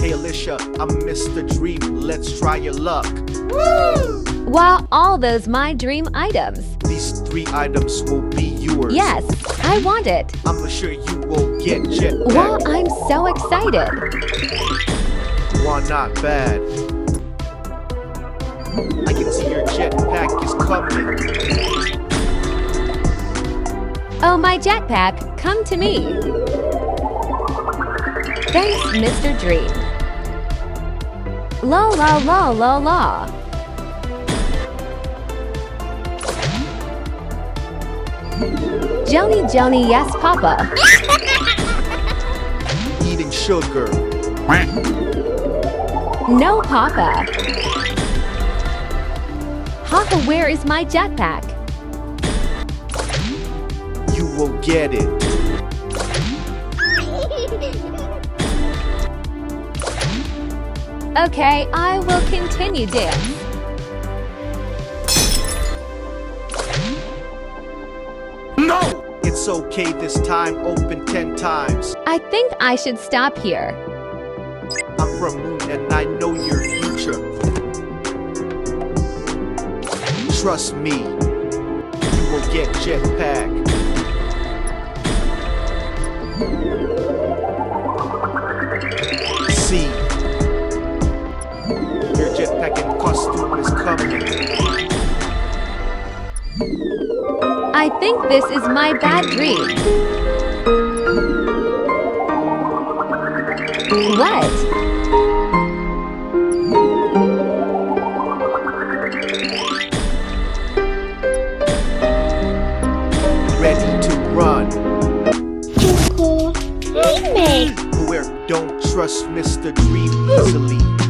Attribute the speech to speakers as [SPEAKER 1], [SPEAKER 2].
[SPEAKER 1] Hey Alicia, I'm Mr. Dream, let's try your luck.
[SPEAKER 2] Woo!
[SPEAKER 3] Wow, all those my dream items.
[SPEAKER 1] These 3 items will be yours.
[SPEAKER 3] Yes, I want it.
[SPEAKER 1] I'm sure you will get Jetpack.
[SPEAKER 3] Wow, I'm so excited.
[SPEAKER 1] Wow, not bad. I can see your Jetpack is coming.
[SPEAKER 3] Oh, my jetpack, come to me. Thanks, Mr. Dream. La la la la la. Joni Joni, yes, Papa.
[SPEAKER 1] Eating sugar.
[SPEAKER 3] No, Papa. Papa, where is my jetpack?
[SPEAKER 1] You will get it.
[SPEAKER 3] Okay, I will continue dance.
[SPEAKER 1] No! It's okay this time, open 10 times.
[SPEAKER 3] I think I should stop here.
[SPEAKER 1] I'm from Moon and I know your future. Trust me, you will get Jetpack. See, your Jetpack and costume is coming.
[SPEAKER 3] I think this is my bad dream. What?
[SPEAKER 1] Ready to run.
[SPEAKER 2] Remake.
[SPEAKER 1] Where don't trust Mr. Dream easily.